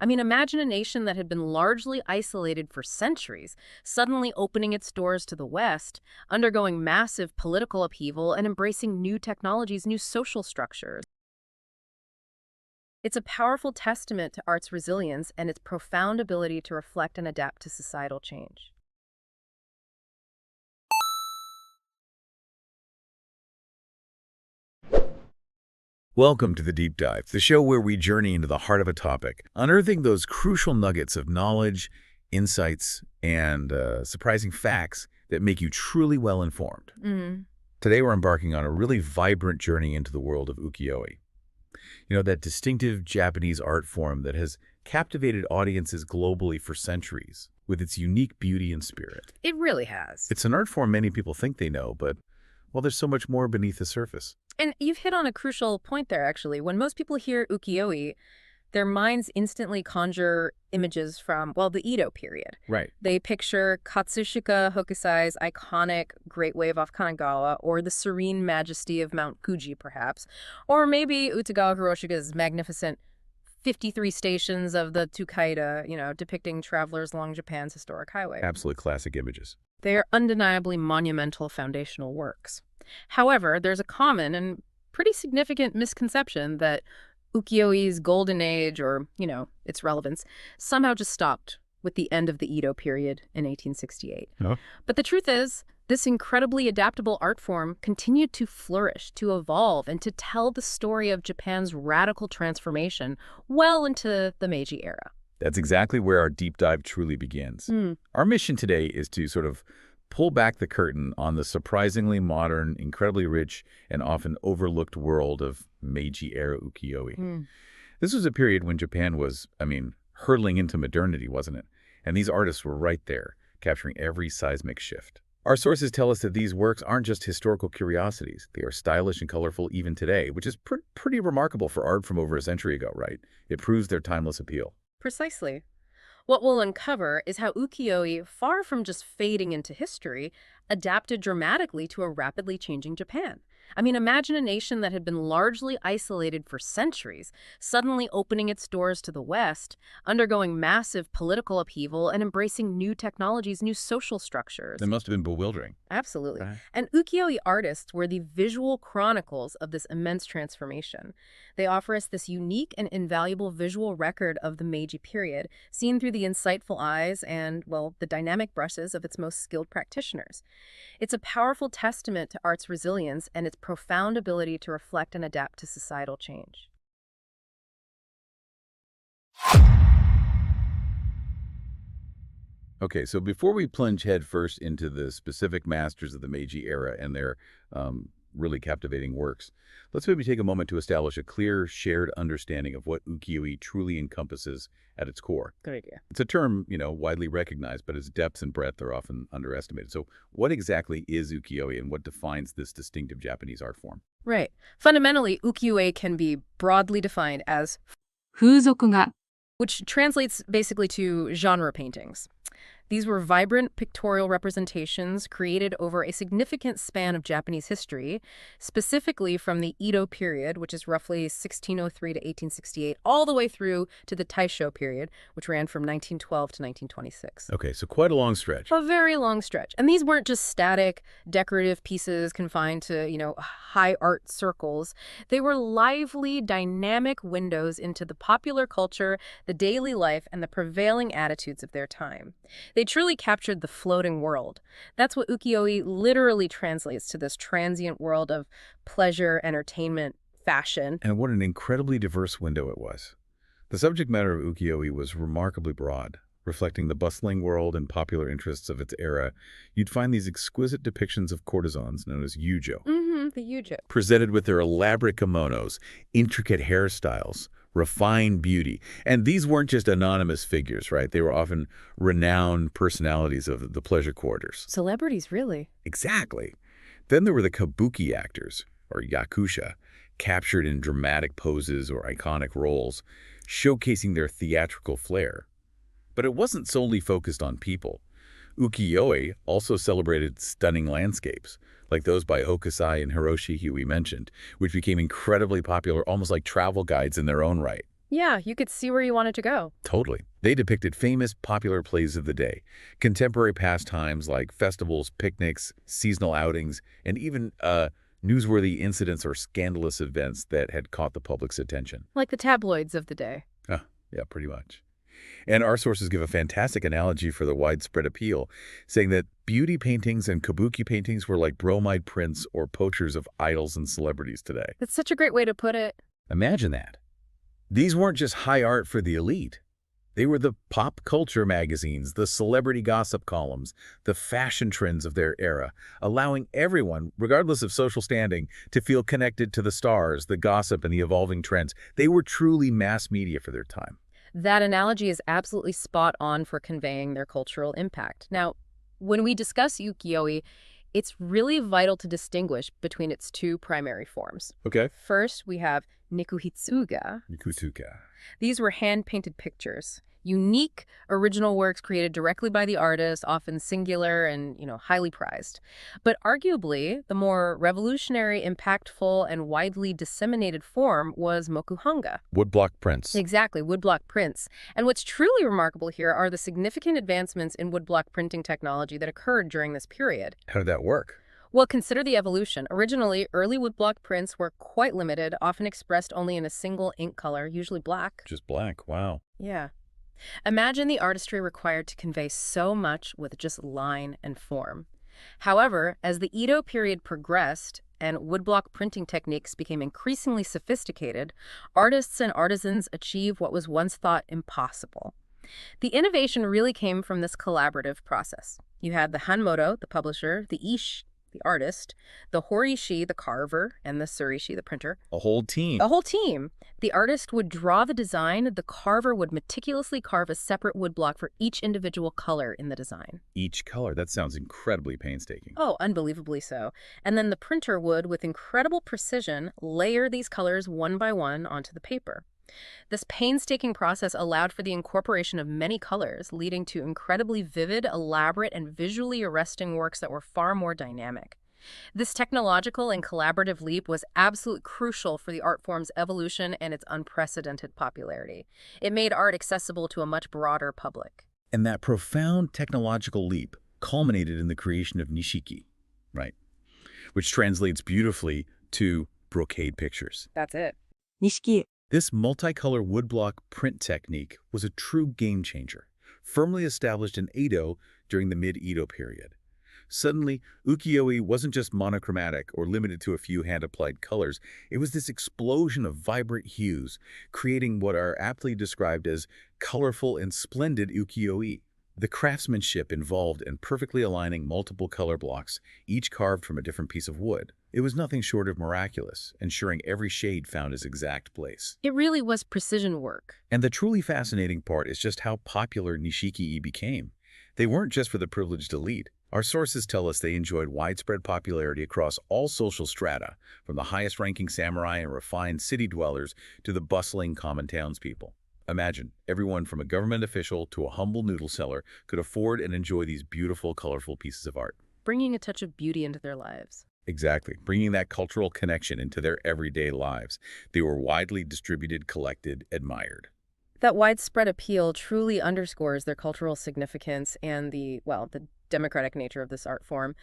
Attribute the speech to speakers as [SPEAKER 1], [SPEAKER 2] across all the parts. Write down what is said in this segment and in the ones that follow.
[SPEAKER 1] I mean, imagine a nation that had been largely isolated for centuries, suddenly opening its doors to the West, undergoing massive political upheaval, and embracing new technologies, new social structures. It's a powerful testament to art's resilience and its profound ability to reflect and adapt to societal change.
[SPEAKER 2] Welcome to The Deep Dive, the show where we journey into the heart of a topic, unearthing those crucial nuggets of knowledge, insights, and surprising facts that make you truly well-informed. Today we're embarking on a really vibrant journey into the world of ukiyo-e. You know, that distinctive Japanese art form that has captivated audiences globally for centuries, with its unique beauty and spirit.
[SPEAKER 1] It really has.
[SPEAKER 2] It's an art form many people think they know, but, well, there's so much more beneath the surface.
[SPEAKER 1] And you've hit on a crucial point there, actually. When most people hear ukiyo-e, their minds instantly conjure images from, well, the Edo period.
[SPEAKER 2] Right.
[SPEAKER 1] They picture Katsushika Hokusai's iconic Great Wave off Kanagawa, or the serene majesty of Mount Fuji, perhaps. Or maybe Utagawa Hiroshige's magnificent 53 stations of the Tsukiyoka, depicting travelers along Japan's historic highway.
[SPEAKER 2] Absolutely classic images.
[SPEAKER 1] They are undeniably monumental foundational works. However, there's a common and pretty significant misconception that ukiyo-e's golden age, or, its relevance, somehow just stopped with the end of the Edo period in 1868.
[SPEAKER 2] Oh.
[SPEAKER 1] But the truth is, this incredibly adaptable art form continued to flourish, to evolve, and to tell the story of Japan's radical transformation well into the Meiji era.
[SPEAKER 2] That's exactly where our deep dive truly begins. Our mission today is to sort of pull back the curtain on the surprisingly modern, incredibly rich, and often overlooked world of Meiji-era Ukiyo-e. This was a period when Japan was, hurtling into modernity, wasn't it? And these artists were right there, capturing every seismic shift. Our sources tell us that these works aren't just historical curiosities. They are stylish and colorful even today, which is pretty remarkable for art from over a century ago, right? It proves their timeless appeal.
[SPEAKER 1] Precisely. What we'll uncover is how ukiyo-e, far from just fading into history, adapted dramatically to a rapidly changing Japan. Imagine a nation that had been largely isolated for centuries, suddenly opening its doors to the West, undergoing massive political upheaval, and embracing new technologies, new social structures.
[SPEAKER 2] That must have been bewildering.
[SPEAKER 1] Absolutely.
[SPEAKER 2] Right.
[SPEAKER 1] And ukiyo-e artists were the visual chronicles of this immense transformation. They offer us this unique and invaluable visual record of the Meiji period, seen through the insightful eyes and, well, the dynamic brushes of its most skilled practitioners. It's a powerful testament to art's resilience and its profound ability to reflect and adapt to societal change.
[SPEAKER 2] Okay, so before we plunge headfirst into the specific masters of the Meiji era and their really captivating works, let's maybe take a moment to establish a clear, shared understanding of what ukiyo-e truly encompasses at its core.
[SPEAKER 1] Good idea.
[SPEAKER 2] It's a term, widely recognized, but its depth and breadth are often underestimated. So what exactly is ukiyo-e and what defines this distinctive Japanese art form?
[SPEAKER 1] Right. Fundamentally, ukiyo-e can be broadly defined as
[SPEAKER 3] 風俗画
[SPEAKER 1] which translates basically to genre paintings. These were vibrant pictorial representations created over a significant span of Japanese history, specifically from the Edo period, which is roughly 1603 to 1868, all the way through to the Taisho period, which ran from 1912 to 1926.
[SPEAKER 2] Okay, so quite a long stretch.
[SPEAKER 1] A very long stretch. And these weren't just static, decorative pieces confined to, high art circles. They were lively, dynamic windows into the popular culture, the daily life, and the prevailing attitudes of their time. They truly captured the floating world. That's what ukiyo-e literally translates to, this transient world of pleasure, entertainment, fashion.
[SPEAKER 2] And what an incredibly diverse window it was. The subject matter of ukiyo-e was remarkably broad, reflecting the bustling world and popular interests of its era. You'd find these exquisite depictions of courtesans known as yujo,
[SPEAKER 1] The yujo.
[SPEAKER 2] presented with their elaborate kimonos, intricate hairstyles, refined beauty. And these weren't just anonymous figures, right? They were often renowned personalities of the pleasure quarters.
[SPEAKER 1] Celebrities, really.
[SPEAKER 2] Exactly. Then there were the kabuki actors, or yakusha, captured in dramatic poses or iconic roles, showcasing their theatrical flair. But it wasn't solely focused on people. Ukiyo-e also celebrated stunning landscapes, like those by Hokusai and Hiroshige we mentioned, which became incredibly popular, almost like travel guides in their own right.
[SPEAKER 1] Yeah, you could see where you wanted to go.
[SPEAKER 2] Totally. They depicted famous, popular plays of the day, contemporary pastimes like festivals, picnics, seasonal outings, and even newsworthy incidents or scandalous events that had caught the public's attention.
[SPEAKER 1] Like the tabloids of the day.
[SPEAKER 2] Yeah, pretty much. And our sources give a fantastic analogy for the widespread appeal, saying that beauty paintings and kabuki paintings were like bromide prints or poachers of idols and celebrities today.
[SPEAKER 1] That's such a great way to put it.
[SPEAKER 2] Imagine that. These weren't just high art for the elite. They were the pop culture magazines, the celebrity gossip columns, the fashion trends of their era, allowing everyone, regardless of social standing, to feel connected to the stars, the gossip, and the evolving trends. They were truly mass media for their time.
[SPEAKER 1] That analogy is absolutely spot on for conveying their cultural impact. Now, when we discuss ukiyo-e, it's really vital to distinguish between its two primary forms.
[SPEAKER 2] Okay.
[SPEAKER 1] First, we have nikuhitsuga.
[SPEAKER 2] Nikusuka.
[SPEAKER 1] These were hand-painted pictures, unique, original works created directly by the artist, often singular and, highly prized. But arguably, the more revolutionary, impactful, and widely disseminated form was mokuhanga.
[SPEAKER 2] Woodblock prints.
[SPEAKER 1] Exactly, woodblock prints. And what's truly remarkable here are the significant advancements in woodblock printing technology that occurred during this period.
[SPEAKER 2] How did that work?
[SPEAKER 1] Well, consider the evolution. Originally, early woodblock prints were quite limited, often expressed only in a single ink color, usually black.
[SPEAKER 2] Just black. Wow.
[SPEAKER 1] Yeah. Imagine the artistry required to convey so much with just line and form. However, as the Edo period progressed and woodblock printing techniques became increasingly sophisticated, artists and artisans achieved what was once thought impossible. The innovation really came from this collaborative process. You had the Hanmoto, the publisher, the Ishi, the artist, the Horishi, the carver, and the Surishi, the printer.
[SPEAKER 2] A whole team.
[SPEAKER 1] A whole team. The artist would draw the design, the carver would meticulously carve a separate woodblock for each individual color in the design.
[SPEAKER 2] Each color. That sounds incredibly painstaking.
[SPEAKER 1] Oh, unbelievably so. And then the printer would, with incredible precision, layer these colors one by one onto the paper. This painstaking process allowed for the incorporation of many colors, leading to incredibly vivid, elaborate, and visually arresting works that were far more dynamic. This technological and collaborative leap was absolutely crucial for the art form's evolution and its unprecedented popularity. It made art accessible to a much broader public.
[SPEAKER 2] And that profound technological leap culminated in the creation of nishiki, right? Which translates beautifully to brocade pictures.
[SPEAKER 1] That's it.
[SPEAKER 3] Nishiki.
[SPEAKER 2] This multicolor woodblock print technique was a true game changer, firmly established in Edo during the mid-Edo period. Suddenly, ukiyo-e wasn't just monochromatic or limited to a few hand-applied colors. It was this explosion of vibrant hues, creating what are aptly described as colorful and splendid ukiyo-e. The craftsmanship involved in perfectly aligning multiple color blocks, each carved from a different piece of wood. It was nothing short of miraculous, ensuring every shade found its exact place.
[SPEAKER 1] It really was precision work.
[SPEAKER 2] And the truly fascinating part is just how popular nishiki-e became. They weren't just for the privileged elite. Our sources tell us they enjoyed widespread popularity across all social strata, from the highest-ranking samurai and refined city dwellers to the bustling common townspeople. Imagine, everyone from a government official to a humble noodle seller could afford and enjoy these beautiful, colorful pieces of art.
[SPEAKER 1] Bringing a touch of beauty into their lives.
[SPEAKER 2] Exactly, bringing that cultural connection into their everyday lives. They were widely distributed, collected, admired.
[SPEAKER 1] That widespread appeal truly underscores their cultural significance and the democratic nature of this art form.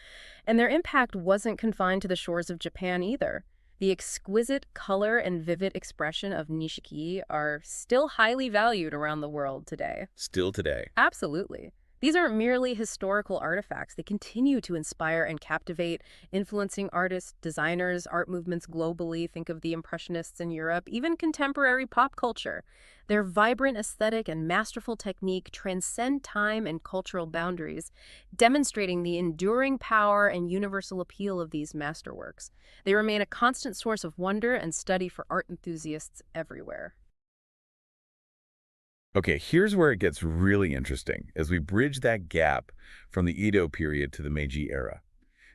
[SPEAKER 1] And their impact wasn't confined to the shores of Japan either. The exquisite color and vivid expression of nishiki are still highly valued around the world today.
[SPEAKER 2] Still today.
[SPEAKER 1] Absolutely. These aren't merely historical artifacts. They continue to inspire and captivate, influencing artists, designers, art movements globally. Think of the Impressionists in Europe, even contemporary pop culture. Their vibrant aesthetic and masterful technique transcend time and cultural boundaries, demonstrating the enduring power and universal appeal of these masterworks. They remain a constant source of wonder and study for art enthusiasts everywhere.
[SPEAKER 2] Okay, here's where it gets really interesting as we bridge that gap from the Edo period to the Meiji era.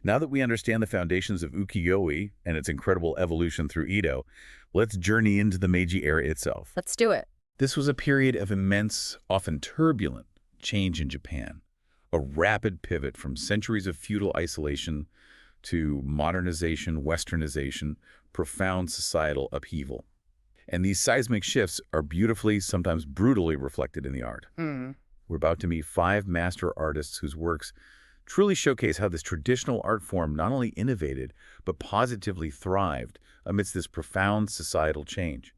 [SPEAKER 2] Now that we understand the foundations of ukiyo-e and its incredible evolution through Edo, let's journey into the Meiji era itself.
[SPEAKER 1] Let's do it.
[SPEAKER 2] This was a period of immense, often turbulent, change in Japan. A rapid pivot from centuries of feudal isolation to modernization, Westernization, profound societal upheaval. And these seismic shifts are beautifully, sometimes brutally reflected in the art.
[SPEAKER 1] Mm.
[SPEAKER 2] We're about to meet 5 master artists whose works truly showcase how this traditional art form not only innovated, but positively thrived amidst this profound societal change.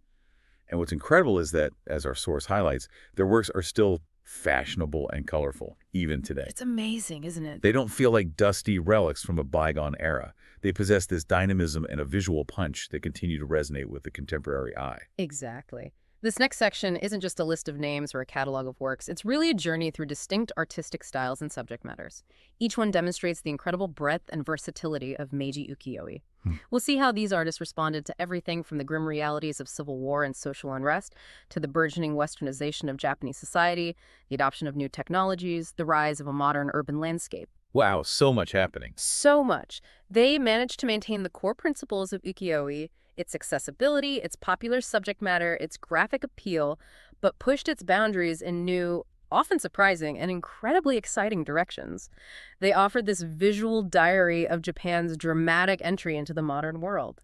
[SPEAKER 2] And what's incredible is that, as our source highlights, their works are still fashionable and colorful, even today.
[SPEAKER 1] It's amazing, isn't it?
[SPEAKER 2] They don't feel like dusty relics from a bygone era. They possess this dynamism and a visual punch that continue to resonate with the contemporary eye.
[SPEAKER 1] Exactly. This next section isn't just a list of names or a catalog of works. It's really a journey through distinct artistic styles and subject matters. Each one demonstrates the incredible breadth and versatility of Meiji Ukiyo-e. We'll see how these artists responded to everything from the grim realities of civil war and social unrest to the burgeoning westernization of Japanese society, the adoption of new technologies, the rise of a modern urban landscape.
[SPEAKER 2] Wow, so much happening.
[SPEAKER 1] So much. They managed to maintain the core principles of ukiyo-e, its accessibility, its popular subject matter, its graphic appeal, but pushed its boundaries in new, often surprising, and incredibly exciting directions. They offered this visual diary of Japan's dramatic entry into the modern world.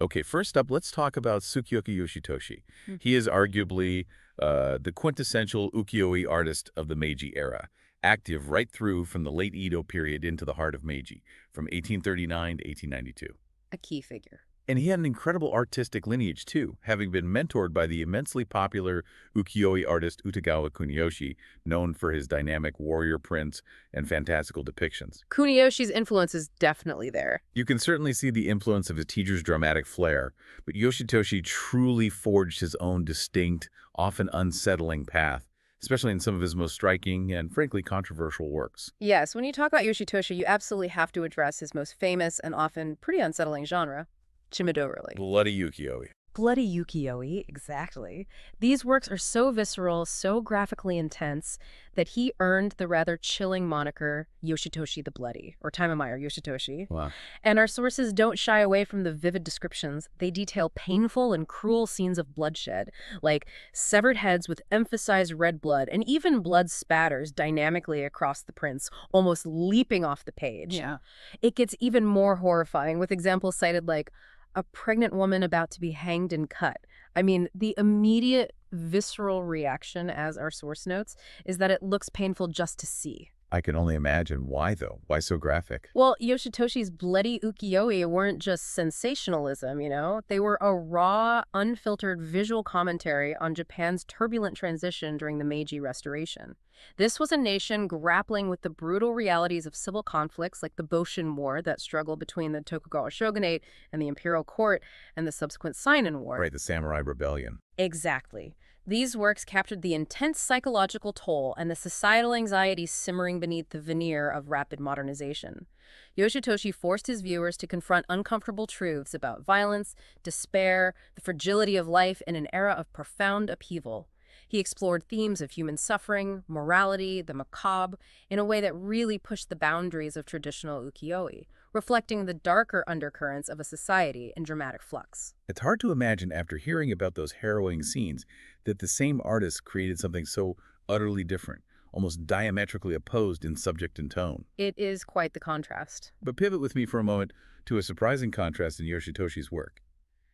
[SPEAKER 2] Okay, first up, let's talk about Tsukioka Yoshitoshi. He is arguably the quintessential ukiyo-e artist of the Meiji era, active right through from the late Edo period into the heart of Meiji, from 1839 to 1892.
[SPEAKER 1] A key figure.
[SPEAKER 2] And he had an incredible artistic lineage, too, having been mentored by the immensely popular ukiyo-e artist Utagawa Kuniyoshi, known for his dynamic warrior prints and fantastical depictions.
[SPEAKER 1] Kuniyoshi's influence is definitely there.
[SPEAKER 2] You can certainly see the influence of his teacher's dramatic flair, but Yoshitoshi truly forged his own distinct, often unsettling path, especially in some of his most striking and, frankly, controversial works.
[SPEAKER 1] Yes, when you talk about Yoshitoshi, you absolutely have to address his most famous and often pretty unsettling genre, Chimidorili.
[SPEAKER 2] Bloody ukiyo-e.
[SPEAKER 1] Bloody ukiyo-e, exactly. These works are so visceral, so graphically intense, that he earned the rather chilling moniker Yoshitoshi the Bloody, or Taimamaya Yoshitoshi.
[SPEAKER 2] Wow.
[SPEAKER 1] And our sources don't shy away from the vivid descriptions. They detail painful and cruel scenes of bloodshed, like severed heads with emphasized red blood, and even blood spatters dynamically across the prints, almost leaping off the page.
[SPEAKER 3] Yeah.
[SPEAKER 1] It gets even more horrifying, with examples cited like a pregnant woman about to be hanged and cut. I mean, the immediate visceral reaction, as our source notes, is that it looks painful just to see.
[SPEAKER 2] I can only imagine. Why, though? Why so graphic?
[SPEAKER 1] Well, Yoshitoshi's bloody ukiyo-e weren't just sensationalism, you know? They were a raw, unfiltered visual commentary on Japan's turbulent transition during the Meiji Restoration. This was a nation grappling with the brutal realities of civil conflicts like the Boshin War, that struggle between the Tokugawa shogunate and the imperial court, and the subsequent Seinen War.
[SPEAKER 2] Right, the Samurai Rebellion.
[SPEAKER 1] Exactly. These works captured the intense psychological toll and the societal anxiety simmering beneath the veneer of rapid modernization. Yoshitoshi forced his viewers to confront uncomfortable truths about violence, despair, the fragility of life in an era of profound upheaval. He explored themes of human suffering, morality, the macabre, in a way that really pushed the boundaries of traditional ukiyo-e, reflecting the darker undercurrents of a society in dramatic flux.
[SPEAKER 2] It's hard to imagine, after hearing about those harrowing scenes, that the same artist created something so utterly different, almost diametrically opposed in subject and tone.
[SPEAKER 1] It is quite the contrast.
[SPEAKER 2] But pivot with me for a moment to a surprising contrast in Yoshitoshi's work,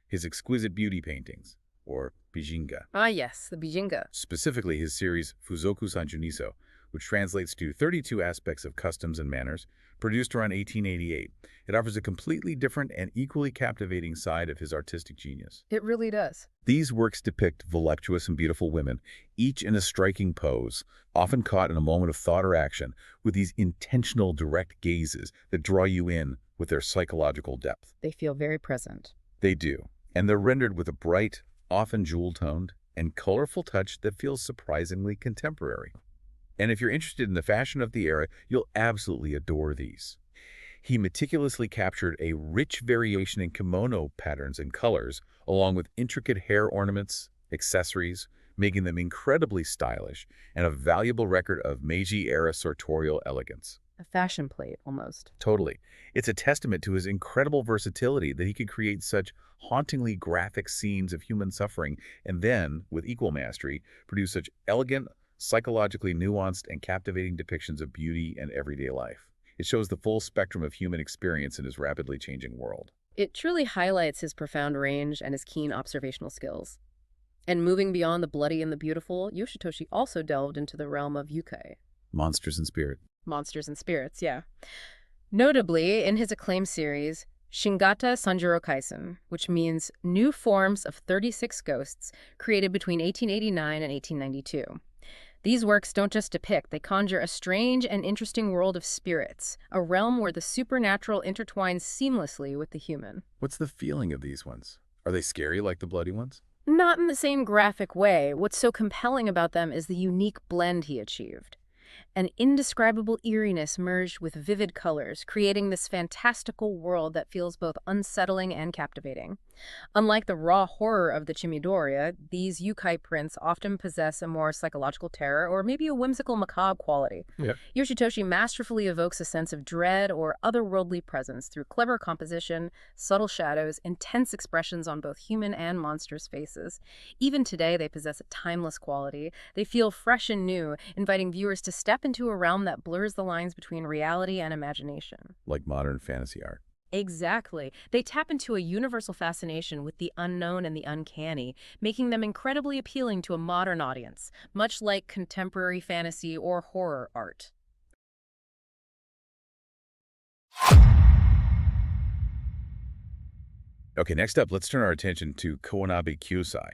[SPEAKER 2] his exquisite beauty paintings, or bijinga.
[SPEAKER 1] Ah yes, the bijinga.
[SPEAKER 2] Specifically his series Fuzoku Sanjuniso, which translates to 32 aspects of customs and manners, produced around 1888. It offers a completely different and equally captivating side of his artistic genius.
[SPEAKER 1] It really does.
[SPEAKER 2] These works depict voluptuous and beautiful women, each in a striking pose, often caught in a moment of thought or action, with these intentional direct gazes that draw you in with their psychological depth.
[SPEAKER 1] They feel very present.
[SPEAKER 2] They do, and they're rendered with a bright, often jewel-toned, and colorful touch that feels surprisingly contemporary. And if you're interested in the fashion of the era, you'll absolutely adore these. He meticulously captured a rich variation in kimono patterns and colors, along with intricate hair ornaments, accessories, making them incredibly stylish and a valuable record of Meiji-era sartorial elegance.
[SPEAKER 1] A fashion plate, almost.
[SPEAKER 2] Totally. It's a testament to his incredible versatility that he could create such hauntingly graphic scenes of human suffering and then, with equal mastery, produce such elegant, psychologically nuanced and captivating depictions of beauty and everyday life. It shows the full spectrum of human experience in his rapidly changing world.
[SPEAKER 1] It truly highlights his profound range and his keen observational skills. And moving beyond the bloody and the beautiful, Yoshitoshi also delved into the realm of yukai.
[SPEAKER 2] Monsters in spirit.
[SPEAKER 1] Monsters and spirits, yeah. Notably, in his acclaimed series, Shingata Sanjuro Kaisen, which means new forms of 36 ghosts created between 1889 and 1892. These works don't just depict, they conjure a strange and interesting world of spirits, a realm where the supernatural intertwines seamlessly with the human.
[SPEAKER 2] What's the feeling of these ones? Are they scary like the bloody ones?
[SPEAKER 1] Not in the same graphic way. What's so compelling about them is the unique blend he achieved. An indescribable eeriness merged with vivid colors, creating this fantastical world that feels both unsettling and captivating. Unlike the raw horror of the Chimidoria, these yukai prints often possess a more psychological terror or maybe a whimsical macabre quality.
[SPEAKER 2] Yeah.
[SPEAKER 1] Yoshitoshi masterfully evokes a sense of dread or otherworldly presence through clever composition, subtle shadows, intense expressions on both human and monsters' faces. Even today, they possess a timeless quality. They feel fresh and new, inviting viewers to step into a realm that blurs the lines between reality and imagination.
[SPEAKER 2] Like modern fantasy art.
[SPEAKER 1] Exactly. They tap into a universal fascination with the unknown and the uncanny, making them incredibly appealing to a modern audience, much like contemporary fantasy or horror art.
[SPEAKER 2] Okay, next up, let's turn our attention to Kawanabe Kyosai.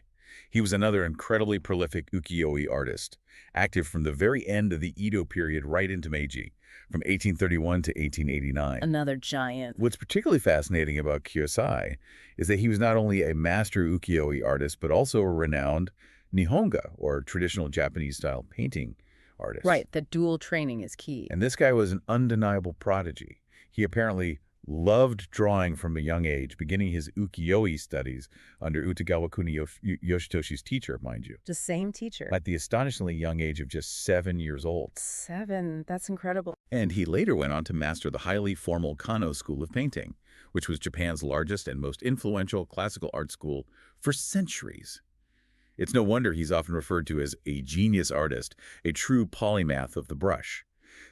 [SPEAKER 2] He was another incredibly prolific ukiyo-e artist, active from the very end of the Edo period right into Meiji, from 1831 to 1889.
[SPEAKER 1] Another giant.
[SPEAKER 2] What's particularly fascinating about Kyosai is that he was not only a master ukiyo-e artist, but also a renowned Nihonga, or traditional Japanese-style painting artist.
[SPEAKER 1] Right, the dual training is key.
[SPEAKER 2] And this guy was an undeniable prodigy. He apparently loved drawing from a young age, beginning his ukiyo-e studies under Utagawa Yoshitoshi's teacher, mind you.
[SPEAKER 1] The same teacher.
[SPEAKER 2] At the astonishingly young age of just 7 years old.
[SPEAKER 1] 7, that's incredible.
[SPEAKER 2] And he later went on to master the highly formal Kano school of painting, which was Japan's largest and most influential classical art school for centuries. It's no wonder he's often referred to as a genius artist, a true polymath of the brush.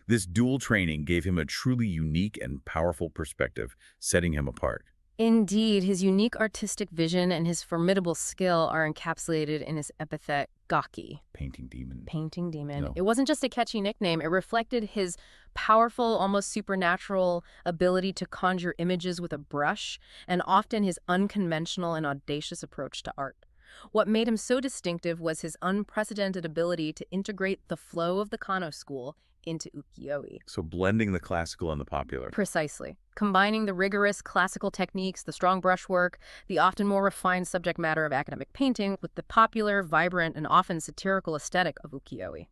[SPEAKER 2] This dual training gave him a truly unique and powerful perspective, setting him apart.
[SPEAKER 1] Indeed, his unique artistic vision and his formidable skill are encapsulated in his epithet Gaki.
[SPEAKER 2] Painting demon.
[SPEAKER 1] Painting demon.
[SPEAKER 2] No.
[SPEAKER 1] It wasn't just a catchy nickname. It reflected his powerful, almost supernatural ability to conjure images with a brush, and often his unconventional and audacious approach to art. What made him so distinctive was his unprecedented ability to integrate the flow of the Kano school into ukiyo-e.
[SPEAKER 2] So blending the classical and the popular.
[SPEAKER 1] Precisely. Combining the rigorous classical techniques, the strong brushwork, the often more refined subject matter of academic painting with the popular, vibrant, and often satirical aesthetic of ukiyo-e.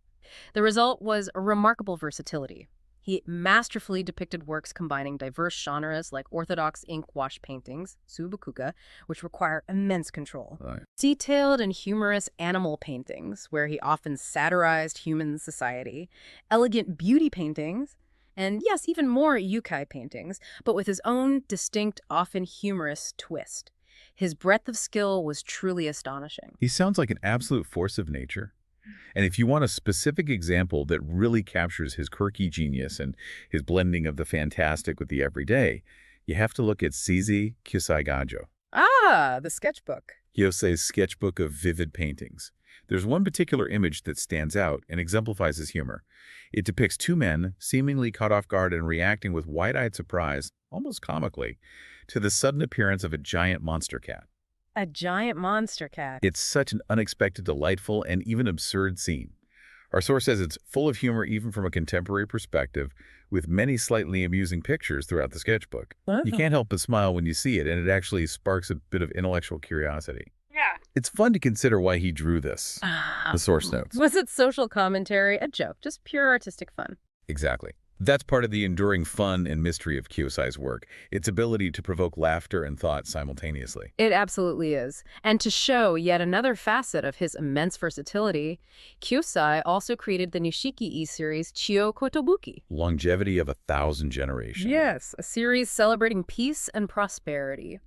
[SPEAKER 1] The result was a remarkable versatility. He masterfully depicted works combining diverse genres like orthodox ink wash paintings, subakuga, which require immense control.
[SPEAKER 2] Right.
[SPEAKER 1] Detailed and humorous animal paintings, where he often satirized human society, elegant beauty paintings, and yes, even more yukai paintings, but with his own distinct, often humorous twist. His breadth of skill was truly astonishing.
[SPEAKER 2] He sounds like an absolute force of nature. And if you want a specific example that really captures his quirky genius and his blending of the fantastic with the everyday, you have to look at Seizi Kyosai Gajo.
[SPEAKER 1] Ah, the sketchbook.
[SPEAKER 2] Kyosai's sketchbook of vivid paintings. There's one particular image that stands out and exemplifies his humor. It depicts two men seemingly caught off guard and reacting with wide-eyed surprise, almost comically, to the sudden appearance of a giant monster cat.
[SPEAKER 1] A giant monster cat.
[SPEAKER 2] It's such an unexpected, delightful, and even absurd scene. Our source says it's full of humor even from a contemporary perspective, with many slightly amusing pictures throughout the sketchbook. You can't help but smile when you see it, and it actually sparks a bit of intellectual curiosity.
[SPEAKER 1] Yeah.
[SPEAKER 2] It's fun to consider why he drew this, the source notes.
[SPEAKER 1] Was it social commentary? A joke, just pure artistic fun.
[SPEAKER 2] Exactly. That's part of the enduring fun and mystery of Kyosai's work, its ability to provoke laughter and thought simultaneously.
[SPEAKER 1] It absolutely is. And to show yet another facet of his immense versatility, Kyosai also created the Nishiki-e series Chiyo Kotobuki.
[SPEAKER 2] Longevity of 1,000 generations.
[SPEAKER 1] Yes, a series celebrating peace and prosperity.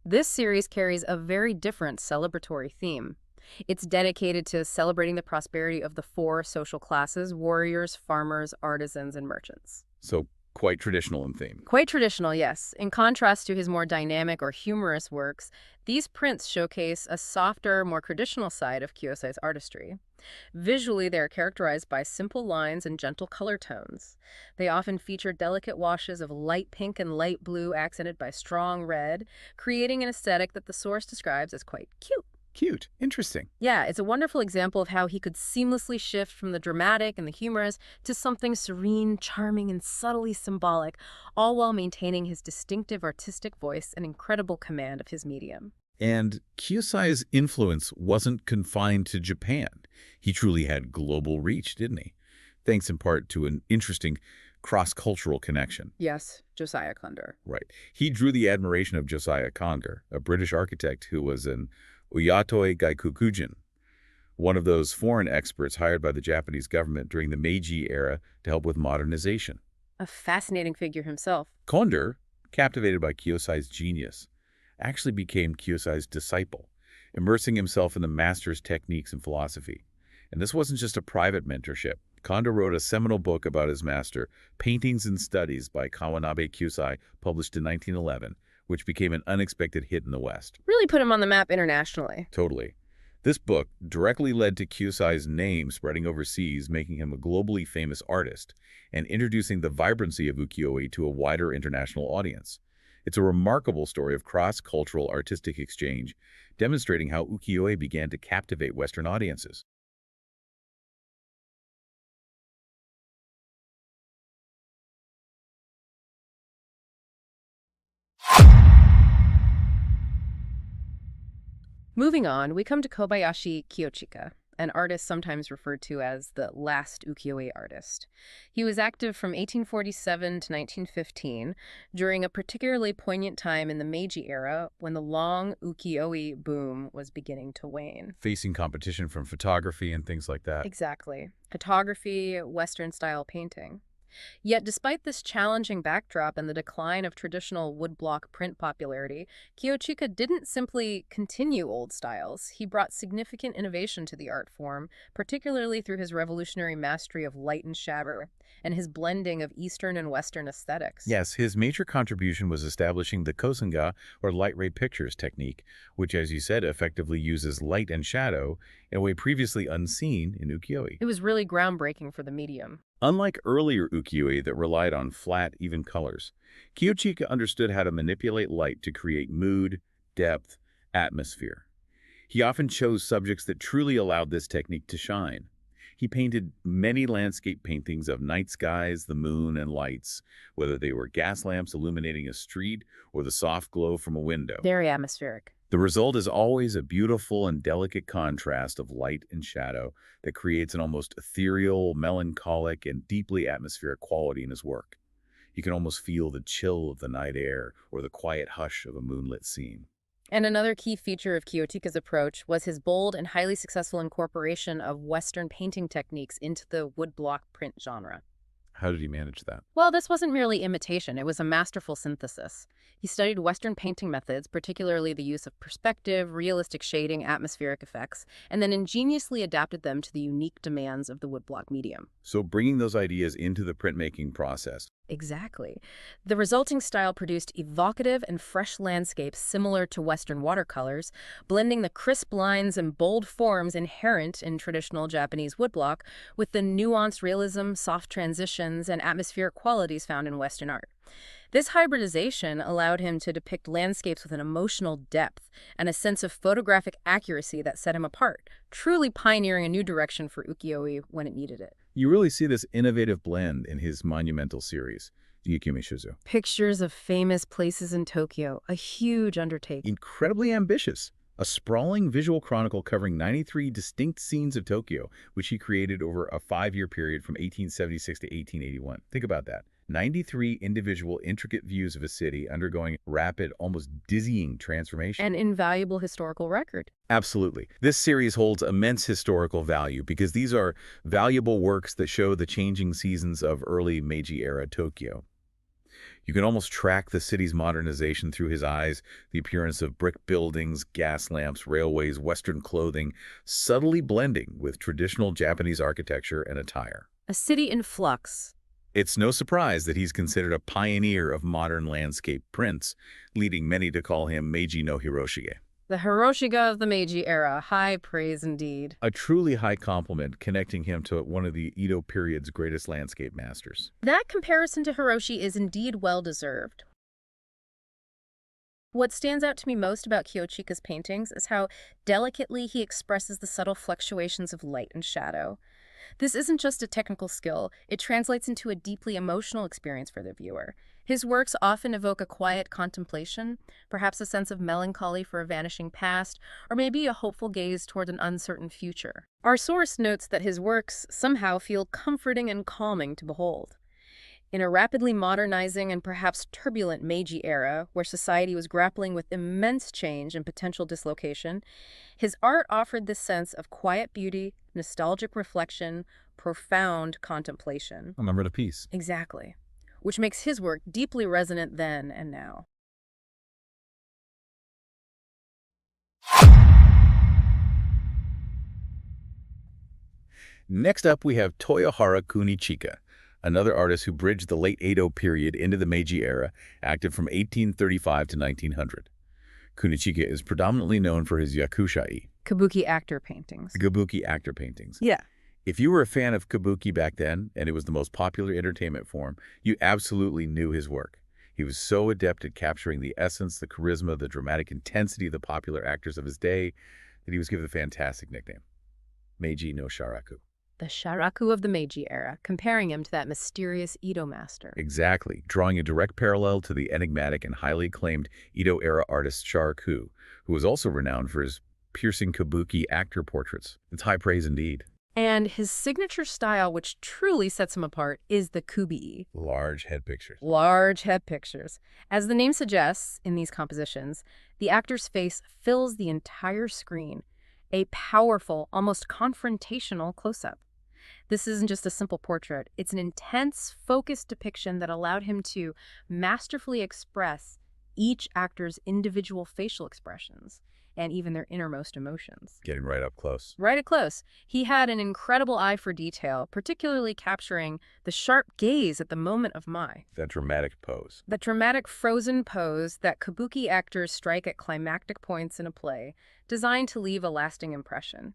[SPEAKER 1] This series carries a very different celebratory theme. It's dedicated to celebrating the prosperity of the 4 social classes: warriors, farmers, artisans, and merchants.
[SPEAKER 2] So Quite traditional in theme.
[SPEAKER 1] Quite traditional, yes. In contrast to his more dynamic or humorous works, these prints showcase a softer, more traditional side of Kyosai's artistry. Visually, they are characterized by simple lines and gentle color tones. They often feature delicate washes of light pink and light blue accented by strong red, creating an aesthetic that the source describes as quite cute.
[SPEAKER 2] Cute. Interesting.
[SPEAKER 1] Yeah, it's a wonderful example of how he could seamlessly shift from the dramatic and the humorous to something serene, charming, and subtly symbolic, all while maintaining his distinctive artistic voice and incredible command of his medium.
[SPEAKER 2] And Kyosai's influence wasn't confined to Japan. He truly had global reach, didn't he? Thanks in part to an interesting cross-cultural connection.
[SPEAKER 1] Yes, Josiah Condor.
[SPEAKER 2] Right. He drew the admiration of Josiah Conger, a British architect who was an Oyatoi Gaikokujin, one of those foreign experts hired by the Japanese government during the Meiji era to help with modernization.
[SPEAKER 1] A fascinating figure himself.
[SPEAKER 2] Kondo, captivated by Kyosai's genius, actually became Kyosai's disciple, immersing himself in the master's techniques and philosophy. And this wasn't just a private mentorship. Kondo wrote a seminal book about his master, Paintings and Studies by Kawanabe Kyosai, published in 1911, which became an unexpected hit in the West.
[SPEAKER 1] Really put him on the map internationally.
[SPEAKER 2] Totally. This book directly led to Kyosai's name spreading overseas, making him a globally famous artist, and introducing the vibrancy of ukiyo-e to a wider international audience. It's a remarkable story of cross-cultural artistic exchange, demonstrating how ukiyo-e began to captivate Western audiences.
[SPEAKER 1] Moving on, we come to Kobayashi Kiyochika, an artist sometimes referred to as the last ukiyo-e artist. He was active from 1847 to 1915, during a particularly poignant time in the Meiji era when the long ukiyo-e boom was beginning to wane.
[SPEAKER 2] Facing competition from photography and things like that.
[SPEAKER 1] Exactly. Photography, Western-style painting. Yet despite this challenging backdrop and the decline of traditional woodblock print popularity, Kiyochika didn't simply continue old styles. He brought significant innovation to the art form, particularly through his revolutionary mastery of light and shadow and his blending of Eastern and Western aesthetics.
[SPEAKER 2] Yes, his major contribution was establishing the kosenga, or light ray pictures technique, which, as you said, effectively uses light and shadow in a way previously unseen in ukiyo-e.
[SPEAKER 1] It was really groundbreaking for the medium.
[SPEAKER 2] Unlike earlier ukiyo-e that relied on flat, even colors, Kiyochika understood how to manipulate light to create mood, depth, atmosphere. He often chose subjects that truly allowed this technique to shine. He painted many landscape paintings of night skies, the moon, and lights, whether they were gas lamps illuminating a street or the soft glow from a window.
[SPEAKER 1] Very atmospheric.
[SPEAKER 2] The result is always a beautiful and delicate contrast of light and shadow that creates an almost ethereal, melancholic, and deeply atmospheric quality in his work. You can almost feel the chill of the night air or the quiet hush of a moonlit scene.
[SPEAKER 1] And another key feature of Kiyochika's approach was his bold and highly successful incorporation of Western painting techniques into the woodblock print genre.
[SPEAKER 2] How did he manage that?
[SPEAKER 1] Well, this wasn't merely imitation, it was a masterful synthesis. He studied Western painting methods, particularly the use of perspective, realistic shading, atmospheric effects, and then ingeniously adapted them to the unique demands of the woodblock medium.
[SPEAKER 2] So bringing those ideas into the printmaking process.
[SPEAKER 1] Exactly. The resulting style produced evocative and fresh landscapes similar to Western watercolors, blending the crisp lines and bold forms inherent in traditional Japanese woodblock with the nuanced realism, soft transitions, and atmospheric qualities found in Western art. This hybridization allowed him to depict landscapes with an emotional depth and a sense of photographic accuracy that set him apart, truly pioneering a new direction for ukiyo-e when it needed it.
[SPEAKER 2] You really see this innovative blend in his monumental series, Yukimi Shizu.
[SPEAKER 1] Pictures of famous places in Tokyo, a huge undertaking.
[SPEAKER 2] Incredibly ambitious. A sprawling visual chronicle covering 93 distinct scenes of Tokyo, which he created over a 5-year period from 1876 to 1881. Think about that. 93 individual intricate views of a city undergoing rapid, almost dizzying transformation.
[SPEAKER 1] An invaluable historical record.
[SPEAKER 2] Absolutely. This series holds immense historical value because these are valuable works that show the changing seasons of early Meiji-era Tokyo. You can almost track the city's modernization through his eyes, the appearance of brick buildings, gas lamps, railways, Western clothing, subtly blending with traditional Japanese architecture and attire.
[SPEAKER 1] A city in flux,
[SPEAKER 2] It's no surprise that he's considered a pioneer of modern landscape prints, leading many to call him Meiji no Hiroshige.
[SPEAKER 1] The Hiroshige of the Meiji era, high praise indeed.
[SPEAKER 2] A truly high compliment, connecting him to one of the Edo period's greatest landscape masters.
[SPEAKER 1] That comparison to Hiroshi is indeed well-deserved. What stands out to me most about Kiyochika's paintings is how delicately he expresses the subtle fluctuations of light and shadow. This isn't just a technical skill, it translates into a deeply emotional experience for the viewer. His works often evoke a quiet contemplation, perhaps a sense of melancholy for a vanishing past, or maybe a hopeful gaze toward an uncertain future. Our source notes that his works somehow feel comforting and calming to behold. In a rapidly modernizing and perhaps turbulent Meiji era, where society was grappling with immense change and potential dislocation, his art offered this sense of quiet beauty, nostalgic reflection, profound contemplation.
[SPEAKER 2] A member of peace.
[SPEAKER 1] Exactly. Which makes his work deeply resonant then and now.
[SPEAKER 2] Next up, we have Toyohara Kunichika, another artist who bridged the late Edo period into the Meiji era, active from 1835 to 1900. Kunichika is predominantly known for his yakushai,
[SPEAKER 1] Kabuki actor paintings.
[SPEAKER 2] kabuki actor paintings.
[SPEAKER 1] Yeah.
[SPEAKER 2] If you were a fan of kabuki back then, and it was the most popular entertainment form, you absolutely knew his work. He was so adept at capturing the essence, the charisma, the dramatic intensity of the popular actors of his day that he was given a fantastic nickname, Meiji no Sharaku.
[SPEAKER 1] The Sharaku of the Meiji era, comparing him to that mysterious Edo master.
[SPEAKER 2] Exactly, drawing a direct parallel to the enigmatic and highly acclaimed Edo-era artist Sharaku, who was also renowned for his piercing kabuki actor portraits. It's high praise indeed.
[SPEAKER 1] And his signature style, which truly sets him apart, is the kubii.
[SPEAKER 2] Large head pictures.
[SPEAKER 1] Large head pictures. As the name suggests in these compositions, the actor's face fills the entire screen, a powerful, almost confrontational close-up. This isn't just a simple portrait. It's an intense, focused depiction that allowed him to masterfully express each actor's individual facial expressions and even their innermost emotions.
[SPEAKER 2] Getting right up close.
[SPEAKER 1] Right up close. He had an incredible eye for detail, particularly capturing the sharp gaze at the moment of mai.
[SPEAKER 2] That dramatic pose.
[SPEAKER 1] The dramatic frozen pose that kabuki actors strike at climactic points in a play, designed to leave a lasting impression.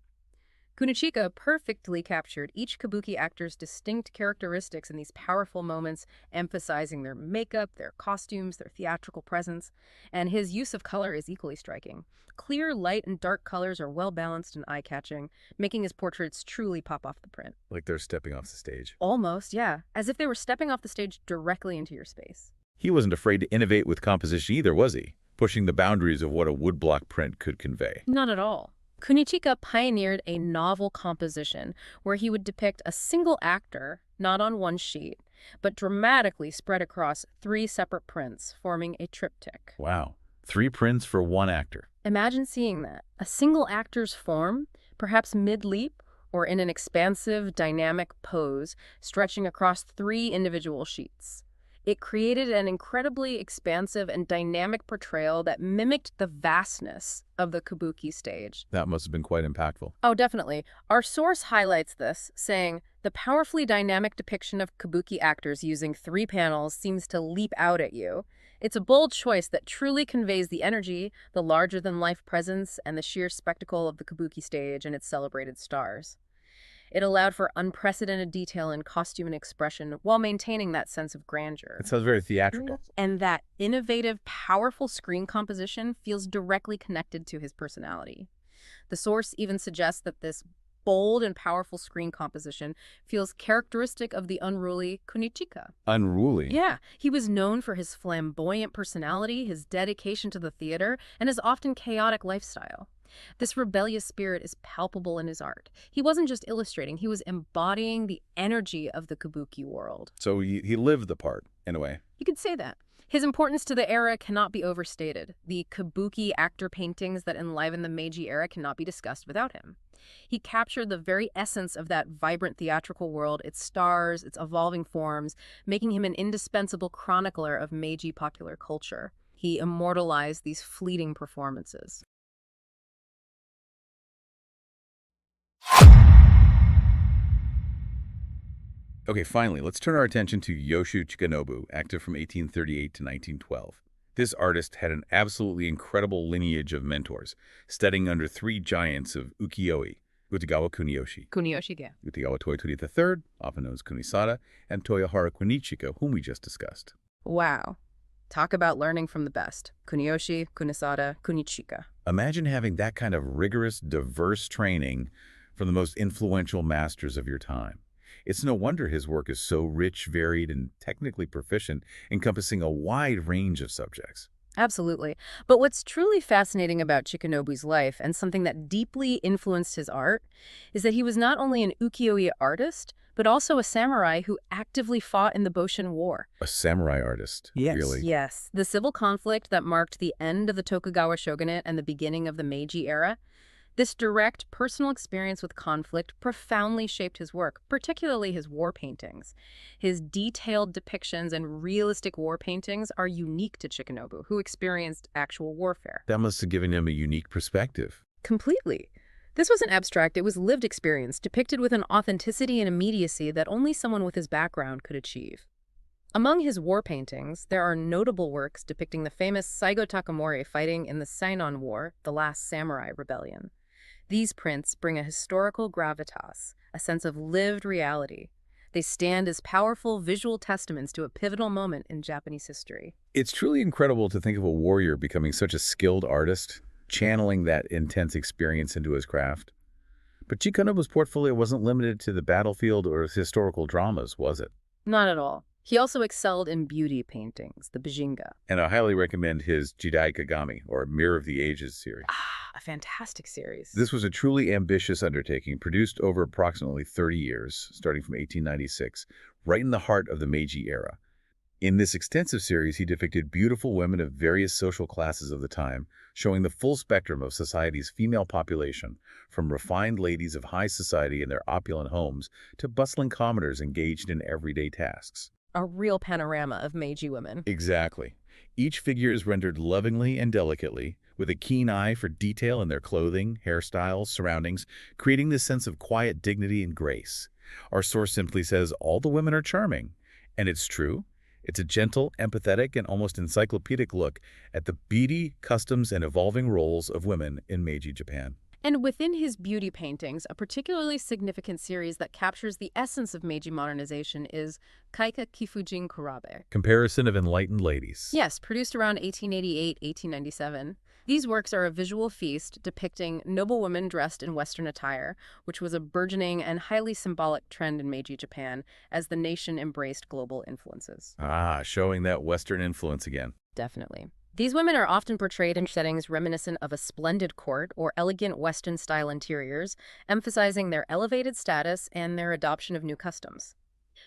[SPEAKER 1] Kunichika perfectly captured each kabuki actor's distinct characteristics in these powerful moments, emphasizing their makeup, their costumes, their theatrical presence, and his use of color is equally striking. Clear, light, and dark colors are well-balanced and eye-catching, making his portraits truly pop off the print.
[SPEAKER 2] Like they're stepping off the stage.
[SPEAKER 1] Almost, yeah. As if they were stepping off the stage directly into your space.
[SPEAKER 2] He wasn't afraid to innovate with composition either, was he? Pushing the boundaries of what a woodblock print could convey.
[SPEAKER 1] Not at all. Kunichika pioneered a novel composition where he would depict a single actor, not on one sheet, but dramatically spread across 3 separate prints, forming a triptych.
[SPEAKER 2] Wow. 3 prints for one actor.
[SPEAKER 1] Imagine seeing that. A single actor's form, perhaps mid-leap, or in an expansive, dynamic pose, stretching across 3 individual sheets. It created an incredibly expansive and dynamic portrayal that mimicked the vastness of the kabuki stage.
[SPEAKER 2] That must have been quite impactful.
[SPEAKER 1] Oh, definitely. Our source highlights this, saying, the powerfully dynamic depiction of kabuki actors using 3 panels seems to leap out at you. It's a bold choice that truly conveys the energy, the larger-than-life presence, and the sheer spectacle of the kabuki stage and its celebrated stars. It allowed for unprecedented detail in costume and expression while maintaining that sense of grandeur.
[SPEAKER 2] It sounds very theatrical.
[SPEAKER 1] And that innovative, powerful screen composition feels directly connected to his personality. The source even suggests that this bold and powerful screen composition feels characteristic of the unruly Kunichika.
[SPEAKER 2] Unruly?
[SPEAKER 1] Yeah, he was known for his flamboyant personality, his dedication to the theater, and his often chaotic lifestyle. This rebellious spirit is palpable in his art. He wasn't just illustrating, he was embodying the energy of the kabuki world.
[SPEAKER 2] So he lived the part, in a way.
[SPEAKER 1] You could say that. His importance to the era cannot be overstated. The kabuki actor paintings that enliven the Meiji era cannot be discussed without him. He captured the very essence of that vibrant theatrical world, its stars, its evolving forms, making him an indispensable chronicler of Meiji popular culture. He immortalized these fleeting performances.
[SPEAKER 2] Okay, finally, let's turn our attention to Yoshu Chikanobu, active from 1838 to 1912. This artist had an absolutely incredible lineage of mentors, studying under three giants of ukiyo-e: Utagawa Kuniyoshi,
[SPEAKER 1] Kuniyoshige.
[SPEAKER 2] Utagawa Toyotomi III, often known as Kunisada, and Toyohara Kunichika, whom we just discussed.
[SPEAKER 1] Wow. Talk about learning from the best. Kuniyoshi, Kunisada, Kunichika.
[SPEAKER 2] Imagine having that kind of rigorous, diverse training from the most influential masters of your time. It's no wonder his work is so rich, varied, and technically proficient, encompassing a wide range of subjects.
[SPEAKER 1] Absolutely. But what's truly fascinating about Chikanobu's life, and something that deeply influenced his art, is that he was not only an ukiyo-e artist, but also a samurai who actively fought in the Boshin War.
[SPEAKER 2] A samurai artist, really?
[SPEAKER 1] Yes. The civil conflict that marked the end of the Tokugawa shogunate and the beginning of the Meiji era. This direct personal experience with conflict profoundly shaped his work, particularly his war paintings. His detailed depictions and realistic war paintings are unique to Chikanobu, who experienced actual warfare.
[SPEAKER 2] That must have given him a unique perspective.
[SPEAKER 1] Completely. This wasn't abstract, it was lived experience, depicted with an authenticity and immediacy that only someone with his background could achieve. Among his war paintings, there are notable works depicting the famous Saigo Takamori fighting in the Sainon War, the last samurai rebellion. These prints bring a historical gravitas, a sense of lived reality. They stand as powerful visual testaments to a pivotal moment in Japanese history.
[SPEAKER 2] It's truly incredible to think of a warrior becoming such a skilled artist, channeling that intense experience into his craft. But Chikanobu's portfolio wasn't limited to the battlefield or historical dramas, was it?
[SPEAKER 1] Not at all. He also excelled in beauty paintings, the Bijinga.
[SPEAKER 2] And I highly recommend his Jidai Kagami, or Mirror of the Ages series.
[SPEAKER 1] A fantastic series.
[SPEAKER 2] This was a truly ambitious undertaking, produced over approximately 30 years, starting from 1896, right in the heart of the Meiji era. In this extensive series, he depicted beautiful women of various social classes of the time, showing the full spectrum of society's female population, from refined ladies of high society in their opulent homes to bustling commoners engaged in everyday tasks.
[SPEAKER 1] A real panorama of Meiji women.
[SPEAKER 2] Exactly. Each figure is rendered lovingly and delicately, with a keen eye for detail in their clothing, hairstyles, surroundings, creating this sense of quiet dignity and grace. Our source simply says all the women are charming. And it's true. It's a gentle, empathetic, and almost encyclopedic look at the beauty, customs, and evolving roles of women in Meiji Japan.
[SPEAKER 1] And within his beauty paintings, a particularly significant series that captures the essence of Meiji modernization is Kaika Kifujin Kurabe.
[SPEAKER 2] Comparison of enlightened ladies.
[SPEAKER 1] Yes, produced around 1888-1897. These works are a visual feast depicting noble women dressed in Western attire, which was a burgeoning and highly symbolic trend in Meiji Japan as the nation embraced global influences.
[SPEAKER 2] Showing that Western influence again.
[SPEAKER 1] Definitely. These women are often portrayed in settings reminiscent of a splendid court or elegant Western-style interiors, emphasizing their elevated status and their adoption of new customs.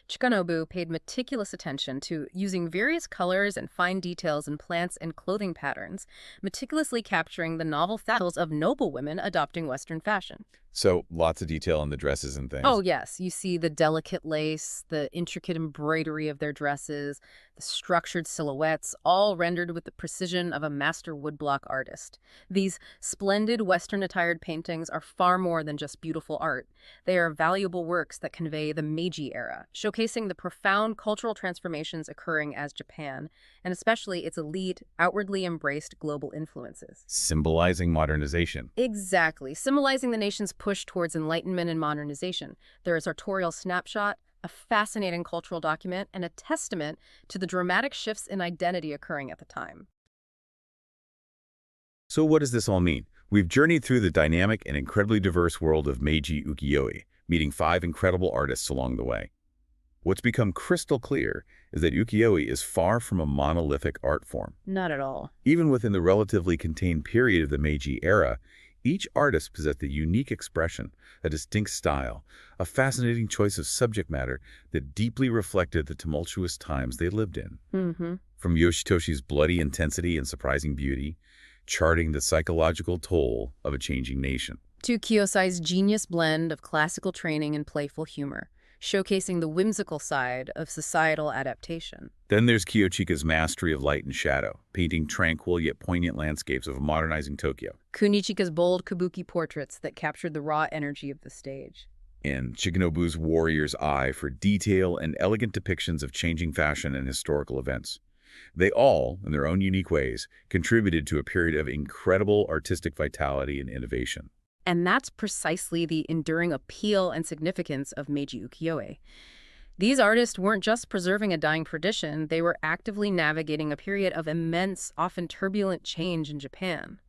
[SPEAKER 1] Chikanobu paid meticulous attention to using various colors and fine details in plants and clothing patterns, meticulously capturing the novel styles of noble women adopting Western fashion.
[SPEAKER 2] So lots of detail in the dresses and things.
[SPEAKER 1] Oh, yes. You see the delicate lace, the intricate embroidery of their dresses, the structured silhouettes, all rendered with the precision of a master woodblock artist. These splendid Western-attired paintings are far more than just beautiful art. They are valuable works that convey the Meiji era, showcasing the profound cultural transformations occurring as Japan, and especially its elite, outwardly embraced global influences.
[SPEAKER 2] Symbolizing modernization.
[SPEAKER 1] Exactly. Symbolizing the nation's push towards enlightenment and modernization. There is a sartorial snapshot, a fascinating cultural document, and a testament to the dramatic shifts in identity occurring at the time.
[SPEAKER 2] So what does this all mean? We've journeyed through the dynamic and incredibly diverse world of Meiji Ukiyo-e, meeting 5 incredible artists along the way. What's become crystal clear is that ukiyo-e is far from a monolithic art form.
[SPEAKER 1] Not at all.
[SPEAKER 2] Even within the relatively contained period of the Meiji era, each artist possessed a unique expression, a distinct style, a fascinating choice of subject matter that deeply reflected the tumultuous times they lived in. From Yoshitoshi's bloody intensity and surprising beauty, charting the psychological toll of a changing nation,
[SPEAKER 1] to Kyosai's genius blend of classical training and playful humor, showcasing the whimsical side of societal adaptation.
[SPEAKER 2] Then there's Kiyochika's mastery of light and shadow, painting tranquil yet poignant landscapes of modernizing Tokyo.
[SPEAKER 1] Kunichika's bold kabuki portraits that captured the raw energy of the stage.
[SPEAKER 2] and Chikanobu's warrior's eye for detail and elegant depictions of changing fashion and historical events. They all, in their own unique ways, contributed to a period of incredible artistic vitality and innovation.
[SPEAKER 1] And that's precisely the enduring appeal and significance of Meiji Ukiyo-e. These artists weren't just preserving a dying tradition, they were actively navigating a period of immense, often turbulent change in Japan.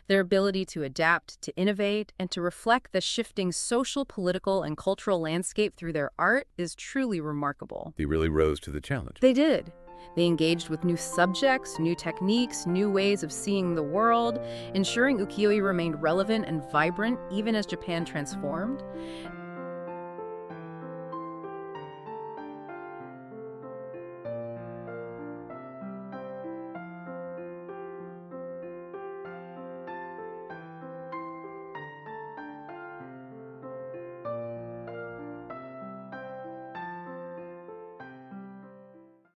[SPEAKER 1] Their ability to adapt, to innovate, and to reflect the shifting social, political, and cultural landscape through their art is truly remarkable.
[SPEAKER 2] They really rose to the challenge.
[SPEAKER 1] They did. They engaged with new subjects, new techniques, new ways of seeing the world, ensuring ukiyo-e remained relevant and vibrant even as Japan transformed.